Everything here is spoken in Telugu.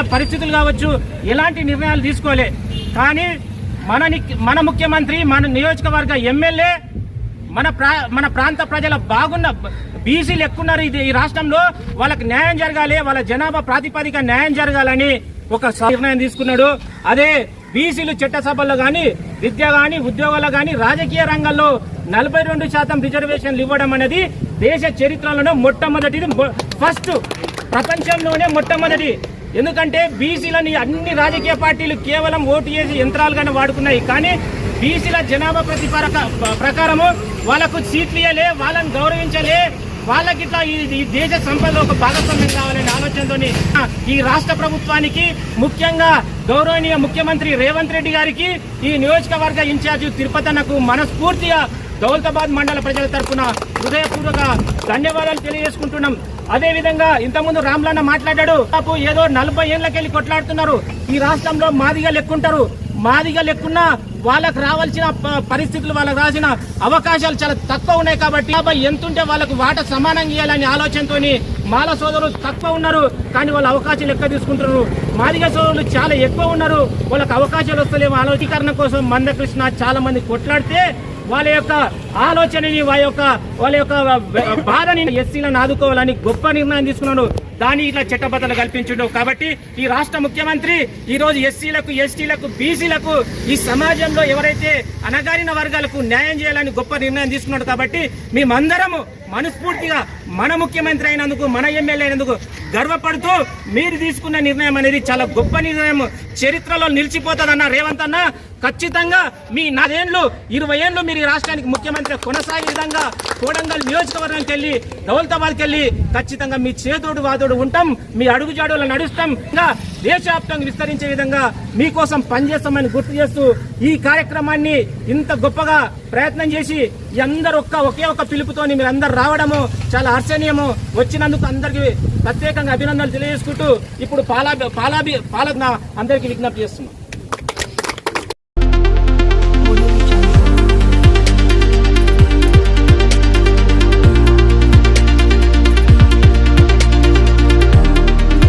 రాజకీయ పరిస్థితులు కావచ్చు ఎలాంటి నిర్ణయాలు తీసుకోలే. కానీ మన ముఖ్యమంత్రి, మన నియోజకవర్గ ఎమ్మెల్యే, మన ప్రాంత ప్రజల బాగున్న బీసీలు ఎక్కున్నారు ఈ రాష్ట్రంలో, వాళ్ళకి న్యాయం జరగాలి, వాళ్ళ జనాభా ప్రాతిపదిక న్యాయం జరగాలని ఒక నిర్ణయం తీసుకున్నాడు. అదే బీసీలు చట్టసభల్లో కానీ, విద్య కానీ, ఉద్యోగాల్లో కానీ, రాజకీయ రంగంలో 42% రిజర్వేషన్లు ఇవ్వడం అనేది దేశ చరిత్రలోనే మొట్టమొదటిది, ఫస్ట్ ప్రపంచంలోనే మొట్టమొదటి. ఎందుకంటే బీసీలని అన్ని రాజకీయ పార్టీలు కేవలం ఓటు చేసి యంత్రాలుగానే వాడుకున్నాయి. కానీ బీసీల జనాభా ప్రకారము వాళ్ళకు సీట్లు ఇవ్వలే, వాళ్ళని గౌరవించలే, వాళ్ళకి ఇట్లా ఈ దేశ సంపదలో ఒక భాగస్వామ్యం కావాలనే ఆలోచనతో ఈ రాష్ట్ర ప్రభుత్వానికి, ముఖ్యంగా గౌరవనీయ ముఖ్యమంత్రి రేవంత్ రెడ్డి గారికి, ఈ నియోజకవర్గ ఇన్ఛార్జి తిరుపతన్నకు మనస్ఫూర్తిగా దౌలతాబాద్ మండల ప్రజల తరఫున హృదయపూర్వక ధన్యవాదాలు తెలియజేసుకుంటున్నాం. అదేవిధంగా ఇంతకుముందు రామ్లన్న మాట్లాడాడు, ఏదో 40 ఏళ్లకెళ్ళి కొట్లాడుతున్నారు, ఈ రాష్ట్రంలో మాదిగా లెక్కుంటారు, మాదిగా లెక్కున్నా వాళ్ళకు రావాల్సిన పరిస్థితులు, వాళ్ళకు రాసిన అవకాశాలు చాలా తక్కువ ఉన్నాయి. కాబట్టి ఎంతుంటే వాళ్ళకు వాటా సమానంగా ఇవ్వాలనే ఆలోచనతో మాల సోదరులు తక్కువ ఉన్నారు, కానీ వాళ్ళ అవకాశాలు ఎక్కువ తీసుకుంటున్నారు. మాదిగ సోదరులు చాలా ఎక్కువ ఉన్నారు, వాళ్ళకి అవకాశాలు వస్తలేవు. ఆలోచీకరణ కోసం మందకృష్ణ చాలా మంది కొట్లాడితే వాళ్ళ యొక్క ఆలోచనని, వాళ్ళ యొక్క బాధని, ఎస్సీలను ఆదుకోవాలని గొప్ప నిర్ణయం తీసుకున్నాడు. దాన్ని ఇట్లా చట్టబద్ధత కల్పించడు. కాబట్టి ఈ రాష్ట్ర ముఖ్యమంత్రి ఈ రోజు ఎస్సీలకు, ఎస్టీలకు, బీసీలకు, ఈ సమాజంలో ఎవరైతే అణగారిన వర్గాలకు న్యాయం చేయాలని గొప్ప నిర్ణయం తీసుకున్నాడు. కాబట్టి మేమందరము మనస్ఫూర్తిగా మన ముఖ్యమంత్రి అయినందుకు, మన ఎమ్మెల్యే అయినందుకు గర్వపడుతూ, మీరు తీసుకున్న నిర్ణయం అనేది చాలా గొప్ప నిర్ణయం, చరిత్రలో నిలిచిపోతుందన్న రేవంత్ అన్న. ఖచ్చితంగా మీ 4 ఏళ్ళు 20 ఏళ్ళు మీరు ఈ రాష్ట్రానికి ముఖ్యమంత్రి కొనసాగే విధంగా కోడంగల్ నియోజకవర్గానికి వెళ్ళి, దౌలతాబాద్కి వెళ్ళి ఖచ్చితంగా మీ చేతోడు వాదోడు ఉంటాం, మీ అడుగుజాడులో నడుస్తాం, ఇంకా దేశవ్యాప్తంగా విస్తరించే విధంగా మీకోసం పనిచేస్తామని గుర్తు చేస్తూ ఈ కార్యక్రమాన్ని ఇంత గొప్పగా ప్రయత్నం చేసి అందరూ ఒకే ఒక్క పిలుపుతోని మీరు అందరు రావడము చాలా హర్షణీయము. వచ్చినందుకు అందరికీ ప్రత్యేకంగా అభినందనలు తెలియజేసుకుంటూ ఇప్పుడు పాలక అందరికీ విజ్ఞప్తి చేస్తున్నాం.